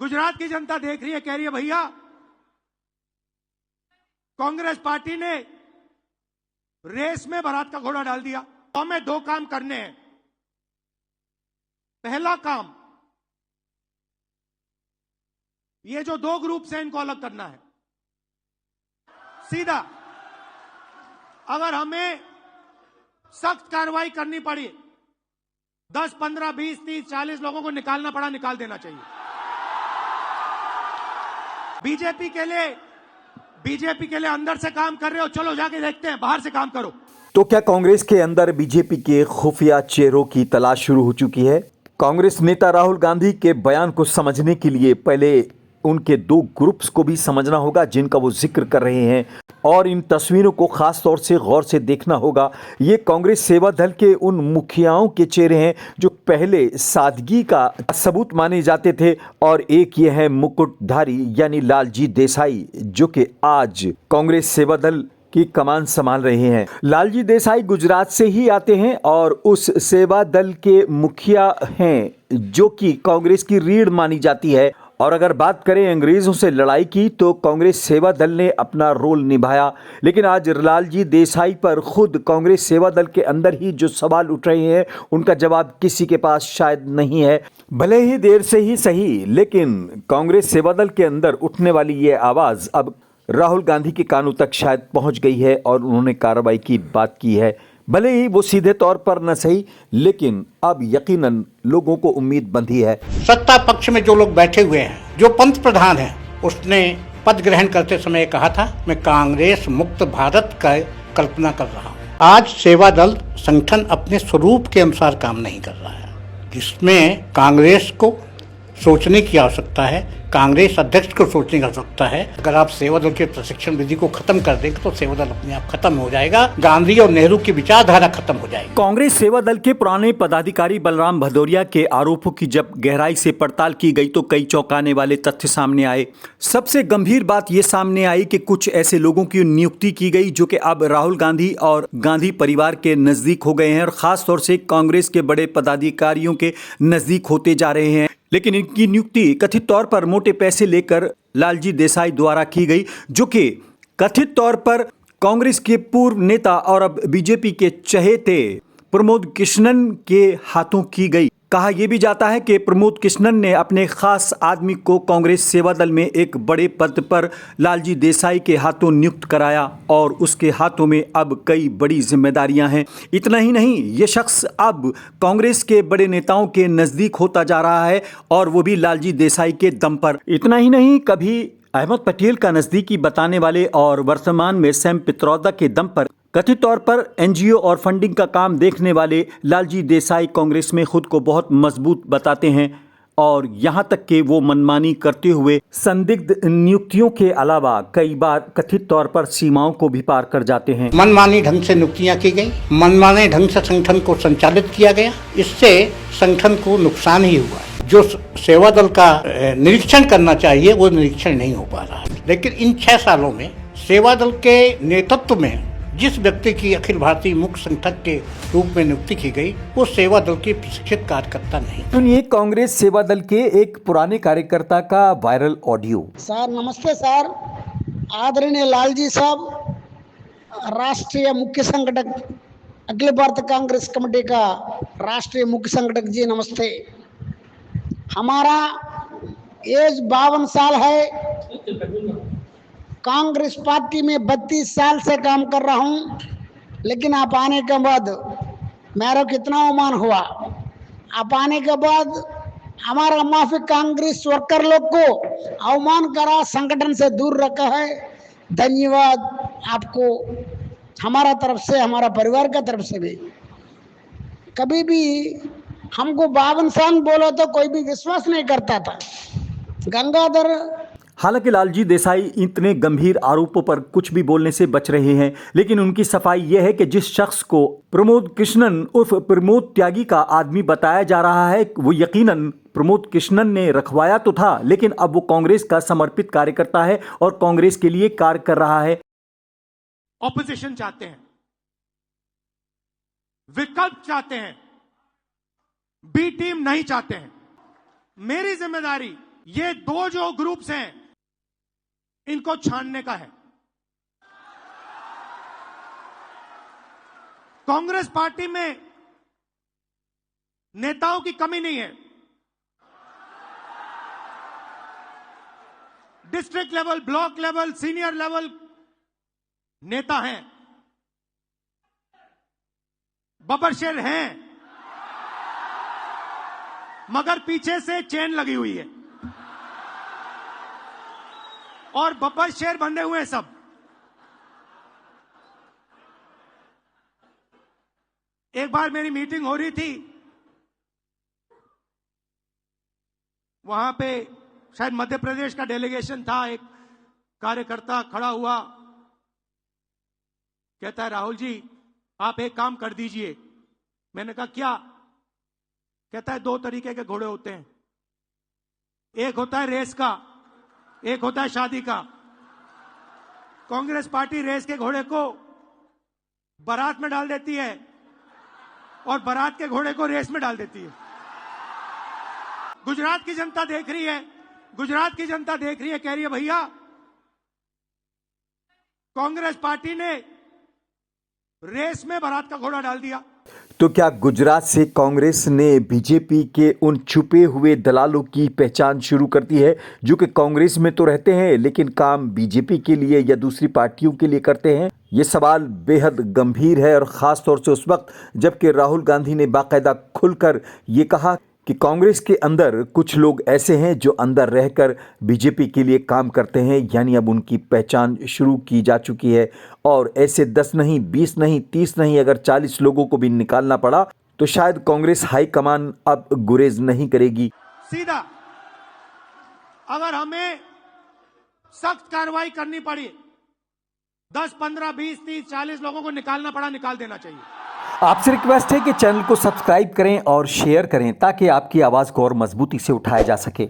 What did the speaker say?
गुजरात की जनता देख रही है, कह रही है भैया कांग्रेस पार्टी ने रेस में बारात का घोड़ा डाल दिया। तो हमें दो काम करने हैं। पहला काम, ये जो दो ग्रुप से इनको अलग करना है सीधा। अगर हमें सख्त कार्रवाई करनी पड़ी, 10, 15, 20, 30, 40 लोगों को निकालना पड़ा, निकाल देना चाहिए। बीजेपी के लिए अंदर से काम कर रहे हो, चलो जाके देखते हैं, बाहर से काम करो। तो क्या कांग्रेस के अंदर बीजेपी के खुफिया चेहरों की तलाश शुरू हो चुकी है? कांग्रेस नेता राहुल गांधी के बयान को समझने के लिए पहले उनके दो ग्रुप्स को भी समझना होगा जिनका वो जिक्र कर रहे हैं, और इन तस्वीरों को खास तौर से गौर से देखना होगा। ये कांग्रेस सेवा दल के उन मुखियाओं के चेहरे हैं जो पहले सादगी का सबूत माने जाते थे, और एक ये है मुकुटधारी यानी लालजी देसाई जो कि आज कांग्रेस सेवा दल की कमान संभाल रहे हैं। लालजी देसाई गुजरात से ही आते हैं और उस सेवा दल के मुखिया हैं जो कि कांग्रेस की रीढ़ मानी जाती है। और अगर बात करें अंग्रेजों से लड़ाई की, तो कांग्रेस सेवा दल ने अपना रोल निभाया, लेकिन आज लालजी देसाई पर खुद कांग्रेस सेवा दल के अंदर ही जो सवाल उठ रहे हैं उनका जवाब किसी के पास शायद नहीं है। भले ही देर से ही सही, लेकिन कांग्रेस सेवा दल के अंदर उठने वाली ये आवाज अब राहुल गांधी के कानों तक शायद पहुंच गई है और उन्होंने कार्रवाई की बात की है। भले ही वो सीधे तौर पर न सही, लेकिन अब यकीनन लोगों को उम्मीद बंधी है। सत्ता पक्ष में जो लोग बैठे हुए हैं, जो पंत प्रधान है, उसने पद ग्रहण करते समय कहा था मैं कांग्रेस मुक्त भारत का कल्पना कर रहा हूँ। आज सेवा दल संगठन अपने स्वरूप के अनुसार काम नहीं कर रहा है, जिसमें कांग्रेस को सोचने की आवश्यकता है, कांग्रेस अध्यक्ष को सोचने की आवश्यकता है। अगर आप सेवा दल के प्रशिक्षण विधि को खत्म कर देंगे तो सेवा दल अपने आप खत्म हो जाएगा, गांधी और नेहरू की विचारधारा खत्म हो जाएगी। कांग्रेस सेवा दल के पुराने पदाधिकारी बलराम भदौरिया के आरोपों की जब गहराई से पड़ताल की गई तो कई चौंकाने वाले तथ्य सामने आए। सबसे गंभीर बात यह सामने आई कि कुछ ऐसे लोगों की नियुक्ति की गई जो कि अब राहुल गांधी और गांधी परिवार के नजदीक हो गए हैं और खास तौर से कांग्रेस के बड़े पदाधिकारियों के नजदीक होते जा रहे हैं। लेकिन इनकी नियुक्ति कथित तौर पर मोटे पैसे लेकर लालजी देसाई द्वारा की गई, जो कि कथित तौर पर कांग्रेस के पूर्व नेता और अब बीजेपी के चहेते प्रमोद कृष्णन के हाथों की गई। कहा यह भी जाता है कि प्रमोद कृष्णन ने अपने खास आदमी को कांग्रेस सेवा दल में एक बड़े पद पर लालजी देसाई के हाथों नियुक्त कराया और उसके हाथों में अब कई बड़ी जिम्मेदारियां हैं। इतना ही नहीं, ये शख्स अब कांग्रेस के बड़े नेताओं के नजदीक होता जा रहा है और वो भी लालजी देसाई के दम पर। इतना ही नहीं, कभी अहमद पटेल का नजदीकी बताने वाले और वर्तमान में सैम पित्रोदा के दम पर कथित तौर पर एनजीओ और फंडिंग का काम देखने वाले लालजी देसाई कांग्रेस में खुद को बहुत मजबूत बताते हैं, और यहां तक कि वो मनमानी करते हुए संदिग्ध नियुक्तियों के अलावा कई बार कथित तौर पर सीमाओं को भी पार कर जाते हैं। मनमानी ढंग से नियुक्तियां की गई, मनमाने ढंग से संगठन को संचालित किया गया, इससे संगठन को नुकसान ही हुआ। जो सेवा दल का निरीक्षण करना चाहिए वो निरीक्षण नहीं हो पा रहा है। लेकिन इन 6 सालों में सेवा दल के नेतृत्व में जिस व्यक्ति की अखिल भारतीय मुख्य संगठक के रूप में नियुक्ति की गई, वो सेवा दल की प्रशिक्षित कार्यकर्ता नहीं। सुनिए कांग्रेस सेवा दल के एक पुराने कार्यकर्ता का वायरल ऑडियो। सर नमस्ते सर, आदरणीय लालजी साहब, राष्ट्रीय मुख्य संगठक अखिल भारत कांग्रेस कमेटी का राष्ट्रीय मुख्य संगठक जी नमस्ते। हमारा एज 52 साल है, कांग्रेस पार्टी में 32 साल से काम कर रहा हूं, लेकिन आप आने के बाद मेरा कितना अवमान हुआ। आप आने के बाद हमारा माफी कांग्रेस वर्कर लोग को अवमान करा, संगठन से दूर रखा है। धन्यवाद आपको, हमारा तरफ से, हमारा परिवार का तरफ से भी। कभी भी हमको 52 साल बोलो तो कोई भी विश्वास नहीं करता था। गंगाधर। हालांकि लालजी देसाई इतने गंभीर आरोपों पर कुछ भी बोलने से बच रहे हैं, लेकिन उनकी सफाई यह है कि जिस शख्स को प्रमोद कृष्णन उर्फ प्रमोद त्यागी का आदमी बताया जा रहा है, वो यकीनन प्रमोद कृष्णन ने रखवाया तो था, लेकिन अब वो कांग्रेस का समर्पित कार्यकर्ता है और कांग्रेस के लिए कार्य कर रहा है। ऑपोजिशन चाहते हैं, विकल्प चाहते हैं, बी टीम नहीं चाहते हैं। मेरी जिम्मेदारी ये दो जो ग्रुप्स हैं इनको छानने का है। कांग्रेस पार्टी में नेताओं की कमी नहीं है। District level, block level, senior level नेता हैं, बबरशेर हैं, मगर पीछे से चेन लगी हुई है और बबरशेर बंधे हुए हैं सब। एक बार मेरी मीटिंग हो रही थी, वहां पे शायद मध्य प्रदेश का डेलीगेशन था। एक कार्यकर्ता खड़ा हुआ, कहता है राहुल जी आप एक काम कर दीजिए। मैंने कहा क्या? कहता है दो तरीके के घोड़े होते हैं, एक होता है रेस का, एक होता है शादी का। कांग्रेस पार्टी रेस के घोड़े को बारात में डाल देती है और बारात के घोड़े को रेस में डाल देती है। गुजरात की जनता देख रही है, गुजरात की जनता देख रही है, कह रही है भैया कांग्रेस पार्टी ने रेस में बारात का घोड़ा डाल दिया। तो क्या गुजरात से कांग्रेस ने बीजेपी के उन छुपे हुए दलालों की पहचान शुरू कर दी है जो कि कांग्रेस में तो रहते हैं लेकिन काम बीजेपी के लिए या दूसरी पार्टियों के लिए करते हैं? ये सवाल बेहद गंभीर है और ख़ास तौर से उस वक्त जबकि राहुल गांधी ने बाकायदा खुलकर ये कहा कि कांग्रेस के अंदर कुछ लोग ऐसे हैं जो अंदर रहकर बीजेपी के लिए काम करते हैं, यानी अब उनकी पहचान शुरू की जा चुकी है। और ऐसे 10 नहीं, 20 नहीं, 30 नहीं, अगर 40 लोगों को भी निकालना पड़ा तो शायद कांग्रेस हाईकमान अब गुरेज नहीं करेगी। सीधा अगर हमें सख्त कार्रवाई करनी पड़ी, 10, 15, 20, 30, 40 लोगों को निकालना पड़ा, निकाल देना चाहिए। आपसे रिक्वेस्ट है कि चैनल को सब्सक्राइब करें और शेयर करें ताकि आपकी आवाज़ को और मजबूती से उठाया जा सके।